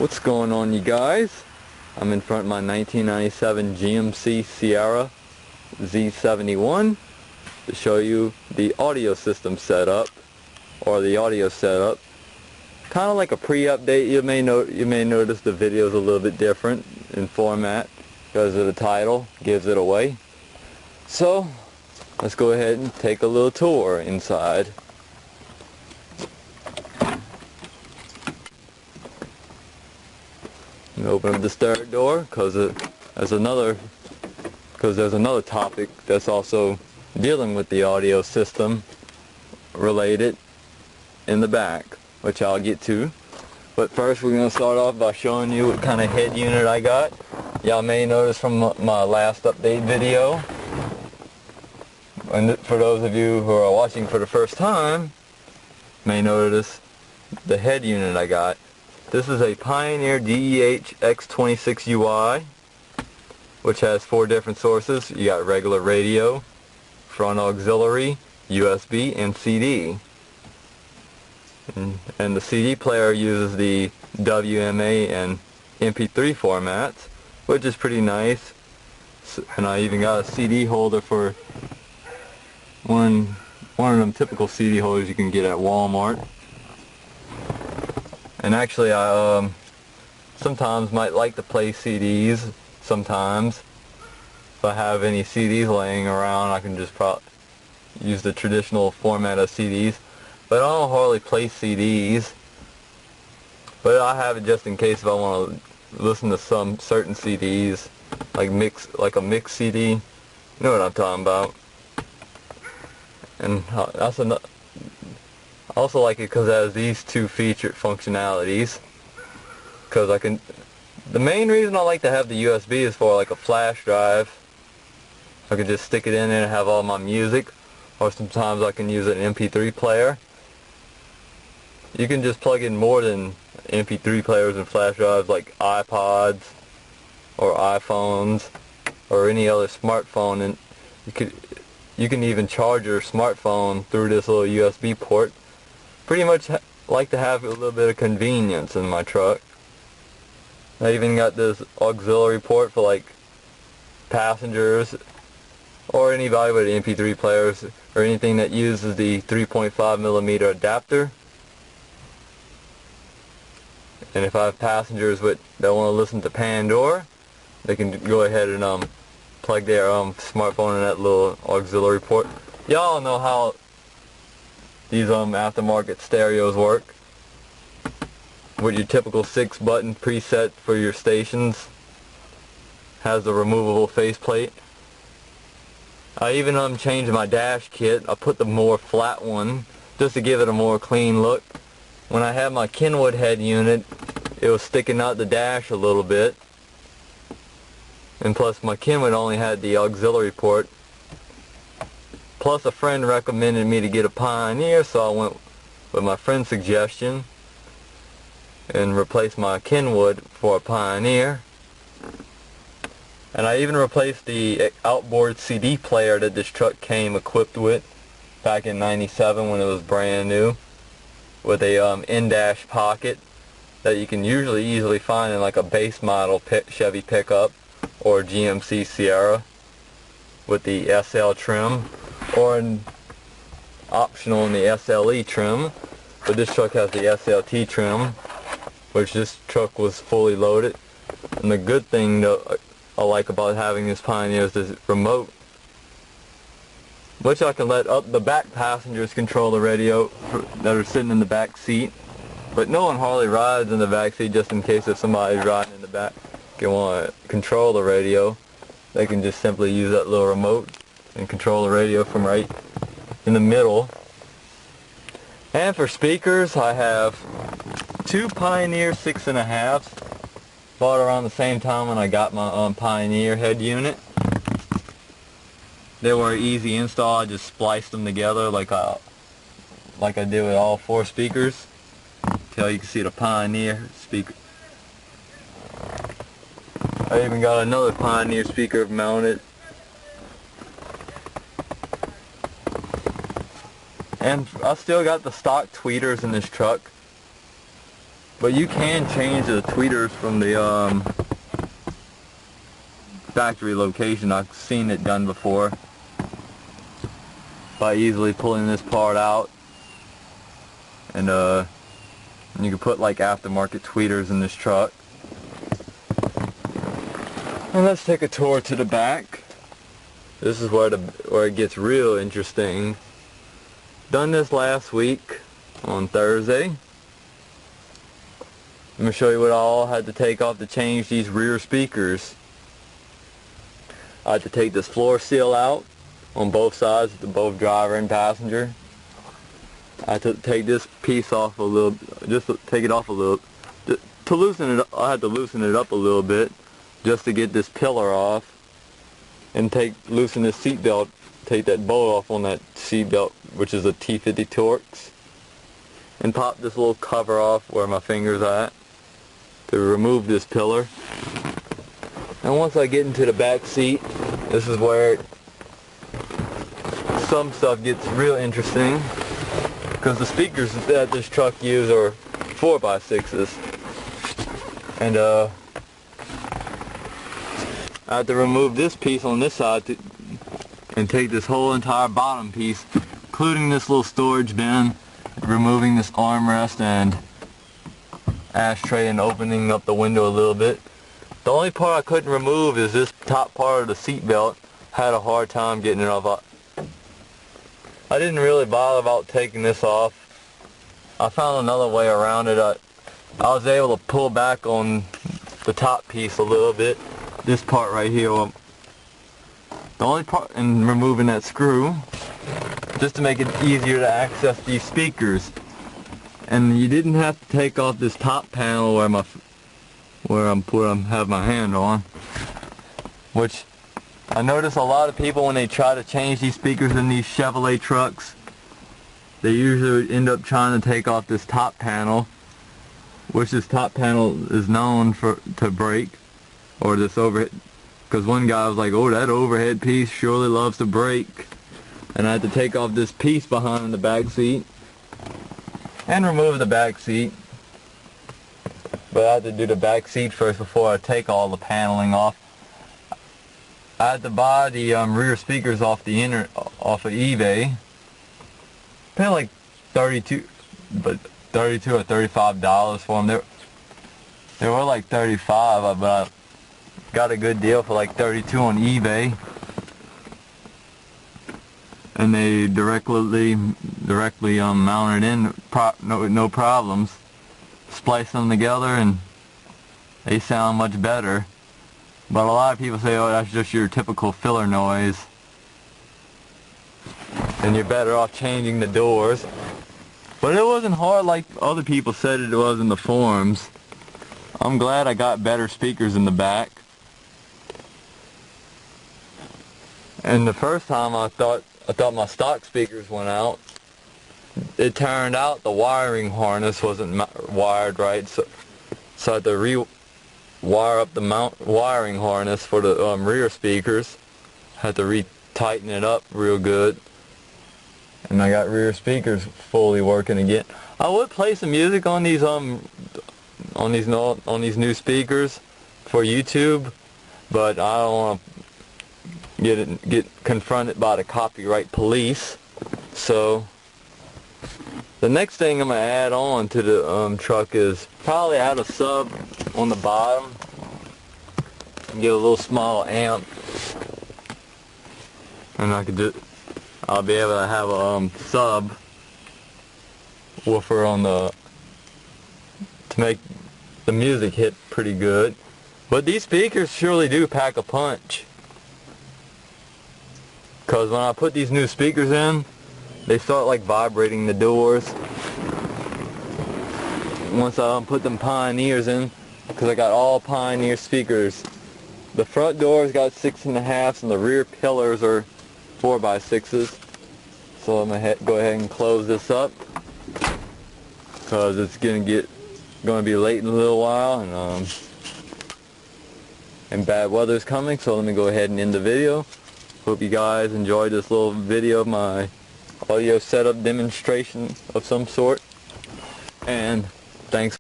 What's going on, you guys? I'm in front of my 1997 GMC Sierra Z71 to show you the audio system setup, or the audio setup. Kind of like a pre-update. You may notice the video is a little bit different in format because of the title gives it away. So let's go ahead and take a little tour inside. Open up the third door because there's another topic that's also dealing with the audio system related in the back, which I'll get to. But first we're going to start off by showing you what kind of head unit I got. Y'all may notice from my last update video, and for those of you who are watching for the first time, may notice the head unit I got. This is a Pioneer DEH-X26UI, which has 4 different sources. You got regular radio, front auxiliary, USB, and CD. And the CD player uses the WMA and MP3 formats, which is pretty nice. And I even got a CD holder for one of them typical CD holders you can get at Walmart. And actually, I sometimes might like to play CDs. Sometimes, if I have any CDs laying around, I can just use the traditional format of CDs. But I don't hardly play CDs. But I have it just in case if I want to listen to some certain CDs, like a mix CD. You know what I'm talking about. And that's another. I also like it because it has these 2 featured functionalities. Because the main reason I like to have the USB is for like a flash drive. I can just stick it in there and have all my music. Or sometimes I can use an MP3 player. You can just plug in more than MP3 players and flash drives, like iPods or iPhones or any other smartphone, and you can even charge your smartphone through this little USB port. Pretty much like to have a little bit of convenience in my truck. I even got this auxiliary port for like passengers or anybody with MP3 players or anything that uses the 3.5mm adapter. And if I have passengers that want to listen to Pandora, they can go ahead and plug their smartphone in that little auxiliary port. Y'all know how these aftermarket stereos work with your typical 6-button preset for your stations. Has the removable faceplate. I even changed my dash kit. I put the more flat one just to give it a more clean look. When I had my Kenwood head unit, it was sticking out the dash a little bit, and plus my Kenwood only had the auxiliary port. Plus a friend recommended me to get a Pioneer, so I went with my friend's suggestion and replaced my Kenwood for a Pioneer. And I even replaced the outboard CD player that this truck came equipped with back in '97 when it was brand new, with a in-dash pocket that you can usually easily find in like a base model Chevy pickup or GMC Sierra with the SL trim, or an optional in the SLE trim. But this truck has the SLT trim, which this truck was fully loaded. And the good thing that I like about having this Pioneer is this remote, which I can let up the back passengers control the radio that are sitting in the back seat. But no one hardly rides in the back seat, just in case if somebody's riding in the back and want to control the radio, they can just simply use that little remote and control the radio from right in the middle. And for speakers, I have 2 Pioneer 6.5s, bought around the same time when I got my Pioneer head unit. They were easy install. I just spliced them together like I did with all 4 speakers. Till you can see the Pioneer speaker. I even got another Pioneer speaker mounted. And I still got the stock tweeters in this truck. But you can change the tweeters from the factory location. I've seen it done before by easily pulling this part out, and you can put like aftermarket tweeters in this truck. And let's take a tour to the back. This is where it gets real interesting. Done this last week on Thursday. Let me show you what I all had to take off to change these rear speakers. I had to take this floor seal out on both sides, to both driver and passenger. I had to take this piece off a little, just to take it off a little, to loosen it up. I had to loosen it up a little bit just to get this pillar off, and loosen this seat belt, take that bolt off on that seat belt, which is a T50 Torx, and pop this little cover off where my finger's at to remove this pillar. And once I get into the back seat, this is where some stuff gets real interesting, because the speakers that this truck uses are 4x6s, and I have to remove this piece on this side and take this whole entire bottom piece, including this little storage bin, removing this armrest and ashtray and opening up the window a little bit. The only part I couldn't remove is this top part of the seat belt. Had a hard time getting it off. I didn't really bother about taking this off. I found another way around it. I was able to pull back on the top piece a little bit. This part right here. The only part in removing that screw, just to make it easier to access these speakers. And you didn't have to take off this top panel where I'm have my hand on, which I notice a lot of people, when they try to change these speakers in these Chevrolet trucks, they usually end up trying to take off this top panel, which this top panel is known to break, or this overhead, because one guy was like, oh, that overhead piece surely loves to break. And I had to take off this piece behind the back seat and remove the back seat. But I had to do the back seat first before I take all the paneling off. I had to buy the rear speakers off of eBay. Paid like $32 or $35 for them. They were like $35, but I got a good deal for like $32 on eBay. And they directly mounted in, no problems. Splice them together and they sound much better. But a lot of people say, oh, that's just your typical filler noise, and you're better off changing the doors. But it wasn't hard like other people said it was in the forums. I'm glad I got better speakers in the back. And the first time I thought my stock speakers went out. It turned out the wiring harness wasn't wired right, so I had to re-wire up the wiring harness for the rear speakers. Had to re-tighten it up real good, and I got rear speakers fully working again. I would play some music on these new speakers for YouTube, but I don't want to get confronted by the copyright police. So the next thing I'm going to add on to the truck is probably add a sub on the bottom and get a little small amp, and I'll be able to have a sub woofer on to make the music hit pretty good. But these speakers surely do pack a punch, because when I put these new speakers in, they start like vibrating the doors. Once I put them Pioneers in, because I got all Pioneer speakers. The front doors got 6.5s and the rear pillars are 4x6s. So I'm gonna go ahead and close this up, because it's gonna be late in a little while, and bad weather's coming. So let me go ahead and end the video. Hope you guys enjoyed this little video of my audio setup demonstration of some sort, and thanks.